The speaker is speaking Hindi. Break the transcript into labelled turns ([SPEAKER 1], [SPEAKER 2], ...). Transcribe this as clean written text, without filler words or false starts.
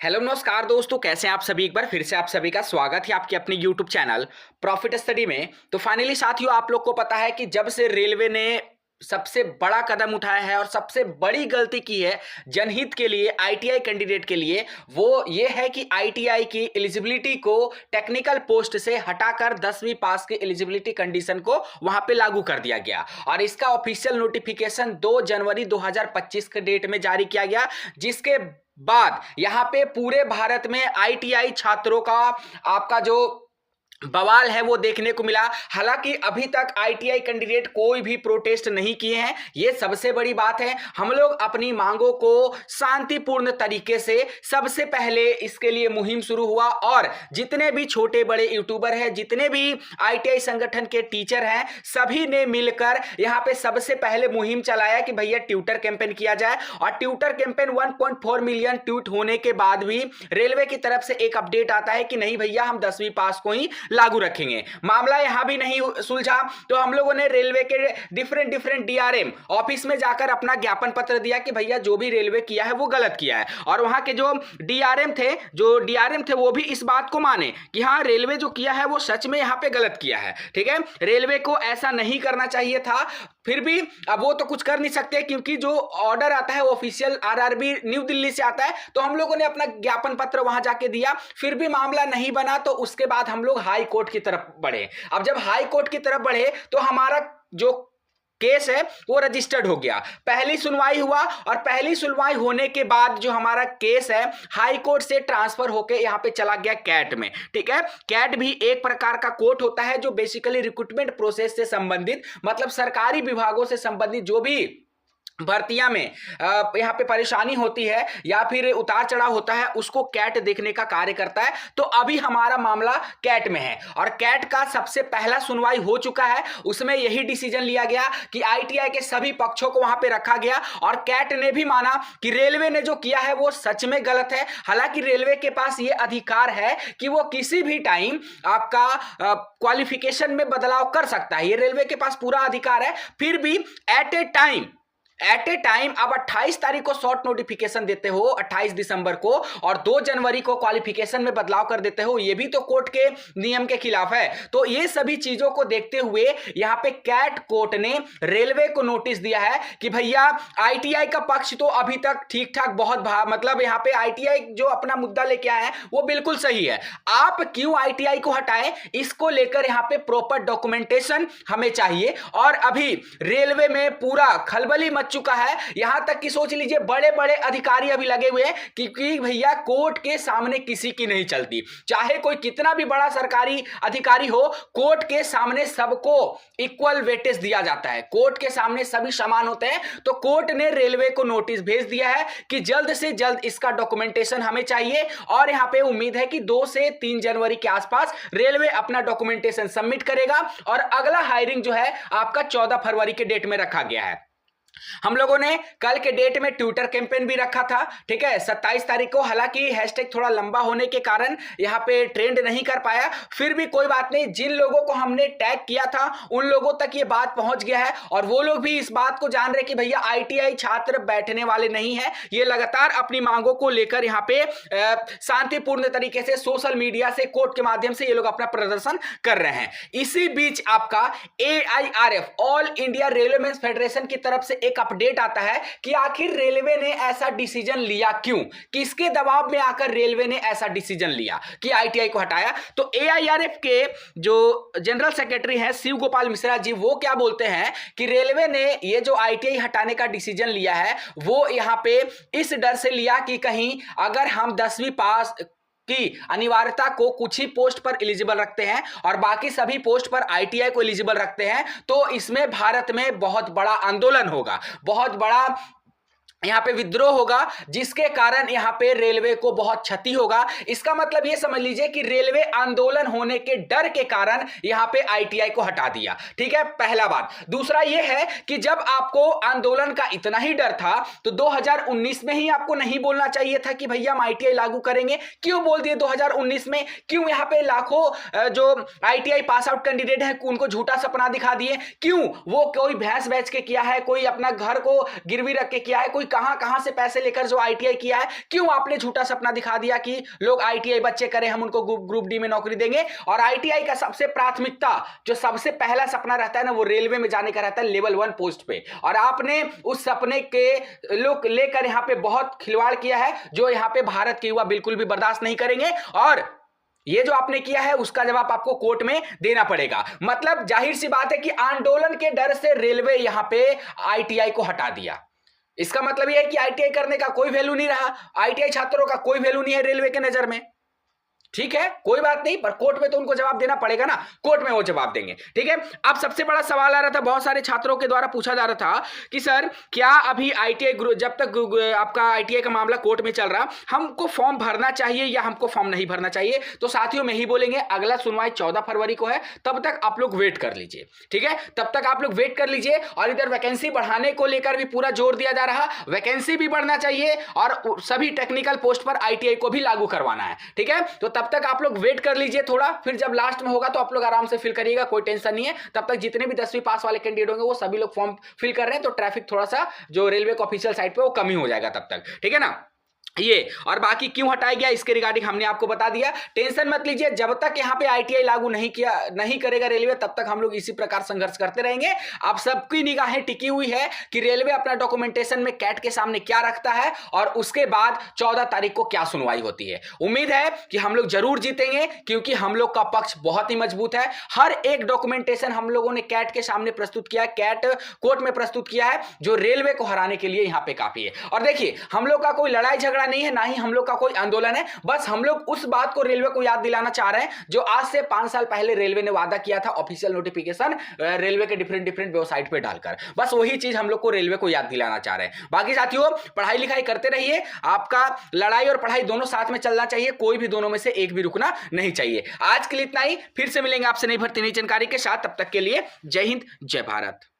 [SPEAKER 1] हेलो नमस्कार दोस्तों, कैसे हैं आप सभी। एक बार फिर से आप सभी का स्वागत है आपके अपने यूट्यूब चैनल प्रॉफिट स्टडी में। तो फाइनली साथियों, आप लोग को पता है कि जब से रेलवे ने सबसे बड़ा कदम उठाया है और सबसे बड़ी गलती की है जनहित के लिए, आईटीआई कैंडिडेट के लिए, वो ये है कि आईटीआई की एलिजिबिलिटी को टेक्निकल पोस्ट से हटाकर 10वीं पास की एलिजिबिलिटी कंडीशन को वहां पे लागू कर दिया गया। और इसका ऑफिशियल नोटिफिकेशन 2 जनवरी 2025 के डेट में जारी किया गया, जिसके बाद यहां पे पूरे भारत में आईटीआई छात्रों का आपका जो बवाल है वो देखने को मिला। हालांकि अभी तक आईटीआई कैंडिडेट कोई भी प्रोटेस्ट नहीं किए हैं, ये सबसे बड़ी बात है। हम लोग अपनी मांगों को शांतिपूर्ण तरीके से, सबसे पहले इसके लिए मुहिम शुरू हुआ और जितने भी छोटे बड़े यूट्यूबर हैं, जितने भी आईटीआई संगठन के टीचर हैं, सभी ने मिलकर यहां पे सबसे पहले मुहिम चलाया कि भैया ट्विटर कैंपेन किया जाए। और ट्विटर कैंपेन 1.4 मिलियन ट्वीट होने के बाद भी रेलवे की तरफ से एक अपडेट आता है कि नहीं भैया, हम 10वीं पास को ही लागू रखेंगे। मामला यहां भी नहीं सुलझा तो हम लोगों ने रेलवे के डिफरेंट डीआरएम ऑफिस में जाकर अपना ज्ञापन पत्र दिया कि भैया जो भी रेलवे किया है वो गलत किया है। और वहां के जो डीआरएम थे वो भी इस बात को माने कि हाँ, रेलवे जो किया है वो सच में यहां पे गलत किया है। ठीक है, रेलवे को ऐसा नहीं करना चाहिए था। फिर भी अब वो तो कुछ कर नहीं सकते, क्योंकि जो ऑर्डर आता है वो ऑफिशियल आरआरबी न्यू दिल्ली से आता है। तो हम लोगों ने अपना ज्ञापन पत्र वहां जाके दिया, फिर भी मामला नहीं बना। तो उसके बाद हम लोग हाई कोर्ट की तरफ बढ़े। अब जब हाई कोर्ट की तरफ बढ़े तो हमारा जो केस है वो रजिस्टर्ड हो गया। पहली सुनवाई हुआ और पहली सुनवाई होने के बाद जो हमारा केस है हाई कोर्ट से ट्रांसफर होके यहां पे चला गया कैट में। ठीक है, कैट भी एक प्रकार का कोर्ट होता है जो बेसिकली रिक्रूटमेंट प्रोसेस से संबंधित, मतलब सरकारी विभागों से संबंधित जो भी भर्तियां में यहां पे परेशानी होती है या फिर उतार चढ़ाव होता है, उसको कैट देखने का कार्य करता है। तो अभी हमारा मामला कैट में है और कैट का सबसे पहला सुनवाई हो चुका है। उसमें यही डिसीजन लिया गया कि आईटीआई के सभी पक्षों को वहां पे रखा गया और कैट ने भी माना कि रेलवे ने जो किया है वो सच में गलत है। हालांकि रेलवे के पास ये अधिकार है कि वो किसी भी टाइम आपका क्वालिफिकेशन में बदलाव कर सकता है, ये रेलवे के पास पूरा अधिकार है। फिर भी एट ए टाइम अब 28 तारीख को शॉर्ट नोटिफिकेशन देते हो, 28 दिसंबर को, और 2 जनवरी को क्वालिफिकेशन में बदलाव कर देते हो, ये भी तो कोर्ट के नियम के खिलाफ है। तो ये सभी चीजों को देखते हुए यहां पे कैट कोर्ट ने रेलवे को नोटिस दिया है कि भैया आईटीआई का पक्ष तो अभी तक ठीक ठाक बहुत मतलब यहां पे आईटीआई जो अपना मुद्दा लेके आए हैं वो बिल्कुल सही है। आप क्यों आईटीआई को हटाएं, इसको लेकर यहां पे प्रॉपर डॉक्यूमेंटेशन हमें चाहिए। और अभी रेलवे में पूरा खलबली चुका है, यहां तक कि सोच लीजिए बड़े बड़े अधिकारी अभी लगे हुए हैं कि भैया कोर्ट के सामने किसी की नहीं चलती। चाहे कोई कितना भी बड़ा सरकारी अधिकारी हो, कोर्ट के सामने सबको इक्वल वेटेज दिया जाता है, कोर्ट के सामने सभी समान होते हैं। तो कोर्ट ने रेलवे को नोटिस भेज दिया है कि जल्द से जल्द इसका डॉक्यूमेंटेशन हमें चाहिए। और यहां पे उम्मीद है कि 2 से 3 जनवरी के आसपास रेलवे अपना डॉक्यूमेंटेशन सबमिट करेगा और अगला हायरिंग जो है आपका 14 फरवरी के डेट में रखा गया है। हम लोगों ने कल के डेट में ट्विटर कैंपेन भी रखा था, ठीक है, 27 तारीख को। हालांकि हैशटैग थोड़ा लंबा होने के कारण यहां पे ट्रेंड नहीं कर पाया, फिर भी कोई बात नहीं। जिन लोगों को हमने टैग किया था उन लोगों तक ये बात पहुंच गया है और वो लोग भी इस बात को जान रहे कि भैया आईटीआई छात्र बैठने वाले नहीं है। ये लगातार अपनी मांगों को लेकर यहां पे शांतिपूर्ण तरीके से सोशल मीडिया से, कोर्ट के माध्यम से ये लोग अपना प्रदर्शन कर रहे हैं। इसी बीच आपका AIRF, all India railway federation की तरफ से एक अपडेट आता है कि आखिर रेलवे ने ऐसा डिसीजन लिया क्यों, किसके दबाव में आकर रेलवे ने ऐसा डिसीजन लिया कि आईटीआई को हटाया। तो AIRF के जो जनरल सेक्रेटरी हैं शिव गोपाल मिश्रा जी, वो क्या बोलते हैं कि रेलवे ने ये जो आईटीआई हटाने का डिसीजन लिया है वो यहां पे इस डर से लिया कि कहीं अगर हम 10वीं पास की अनिवार्यता को कुछ ही पोस्ट पर एलिजिबल रखते हैं और बाकी सभी पोस्ट पर आईटीआई को एलिजिबल रखते हैं, तो इसमें भारत में बहुत बड़ा आंदोलन होगा, बहुत बड़ा यहां पे विद्रोह होगा, जिसके कारण यहां पे रेलवे को बहुत क्षति होगा। इसका मतलब ये समझ लीजिए कि रेलवे आंदोलन होने के डर के कारण यहां पे आईटीआई को हटा दिया। ठीक है, पहला बात। दूसरा ये है कि जब आपको आंदोलन का इतना ही डर था तो 2019 में ही आपको नहीं बोलना चाहिए था कि भैया हम आईटीआई लागू करेंगे। क्यों बोल दिए 2019 में? क्यों यहां पे लाखों जो आईटीआई पास आउट कैंडिडेट हैं उनको झूठा सपना दिखा दिए? क्यों वो कोई भैंस बेच के किया है, कोई अपना घर को गिरवी रख के किया है, कोई कहां कहां से पैसे लेकर जो आईटीआई किया है, क्यों आपने झूठा सपना दिखा दिया कि लोग आईटीआई बच्चे करें, हम उनको ग्रुप डी में नौकरी देंगे। और आईटीआई का सबसे प्राथमिकता, जो सबसे पहला सपना रहता है ना, वो रेलवे में जाने का रहता है, लेवल 1 पोस्ट पे। और आपने उस सपने के लोग लेकर यहां पे बहुत खिलवाड़ किया है, जो यहां पे भारत के युवा बिल्कुल भी बर्दाश्त नहीं करेंगे। और ये जो आपने किया है उसका जवाब आपको कोर्ट में देना पड़ेगा। मतलब जाहिर सी बात है कि आंदोलन के डर से रेलवे यहां पे आईटीआई को हटा दिया। इसका मतलब यह है कि आईटीआई करने का कोई वैल्यू नहीं रहा, आईटीआई छात्रों का कोई वैल्यू नहीं है रेलवे के नजर में। ठीक है, कोई बात नहीं, पर कोर्ट में तो उनको जवाब देना पड़ेगा ना, कोर्ट में वो जवाब देंगे। ठीक है, अब सबसे बड़ा सवाल आ रहा था, बहुत सारे छात्रों के द्वारा पूछा जा रहा था कि सर क्या अभी आईटीआई, जब तक आपका आईटीआई का मामला कोर्ट में चल रहा, हमको फॉर्म भरना चाहिए या हमको फॉर्म नहीं भरना चाहिए? तो साथियों में ही बोलेंगे, अगला सुनवाई 14 फरवरी को है, तब तक आप लोग वेट कर लीजिए। ठीक है, तब तक आप लोग वेट कर लीजिए। और इधर वैकेंसी बढ़ाने को लेकर भी पूरा जोर दिया जा रहा, वैकेंसी भी बढ़ना चाहिए और सभी टेक्निकल पोस्ट पर आईटीआई को भी लागू करवाना है। ठीक है, तो तब तक आप लोग वेट कर लीजिए थोड़ा, फिर जब लास्ट में होगा तो आप लोग आराम से फिल करिएगा, कोई टेंशन नहीं है। तब तक जितने भी 10वीं पास वाले कैंडिडेट होंगे वो सभी लोग फॉर्म फिल कर रहे हैं, तो ट्रैफिक थोड़ा सा जो रेलवे का ऑफिशियल साइट पे वो कम ही हो जाएगा तब तक। ठीक है ना, ये और बाकी क्यों हटाया गया इसके रिगार्डिंग हमने आपको बता दिया। टेंशन मत लीजिए, जब तक यहां पे आईटीआई लागू नहीं करेगा रेलवे, तब तक हम लोग इसी प्रकार संघर्ष करते रहेंगे। आप सबकी निगाहें टिकी हुई है कि रेलवे अपना डॉक्यूमेंटेशन में कैट के सामने क्या रखता है और उसके बाद 14 तारीख को क्या सुनवाई होती है। उम्मीद है कि हम लोग जरूर जीतेंगे, क्योंकि हम लोग का पक्ष बहुत ही मजबूत है। हर एक डॉक्यूमेंटेशन हम लोगों ने कैट के सामने प्रस्तुत किया है, कैट कोर्ट में प्रस्तुत किया है, जो रेलवे को हराने के लिए यहां पे काफी है। और देखिए, हम लोग का कोई लड़ाई झगड़ा नहीं है, ना ही हम लोग का कोई आंदोलन है, बस हम लोग उस बात को रेलवे को याद दिलाना चाह रहे हैं जो आज से 5 साल पहले रेलवे ने वादा किया था, ऑफिशियल नोटिफिकेशन रेलवे के डिफरेंट वेबसाइट पे डालकर। बस वही चीज हम लोग को रेलवे को याद दिलाना चाह रहे हैं। बाकी साथियों, पढ़ाई लिखाई करते रहिए, आपका लड़ाई और पढ़ाई दोनों साथ में चलना चाहिए, कोई भी दोनों में से एक भी रुकना नहीं चाहिए। आज के लिए इतना ही, फिर से मिलेंगे आपसे नई भर्ती नई जानकारी के साथ, तब तक के लिए जय हिंद जय भारत।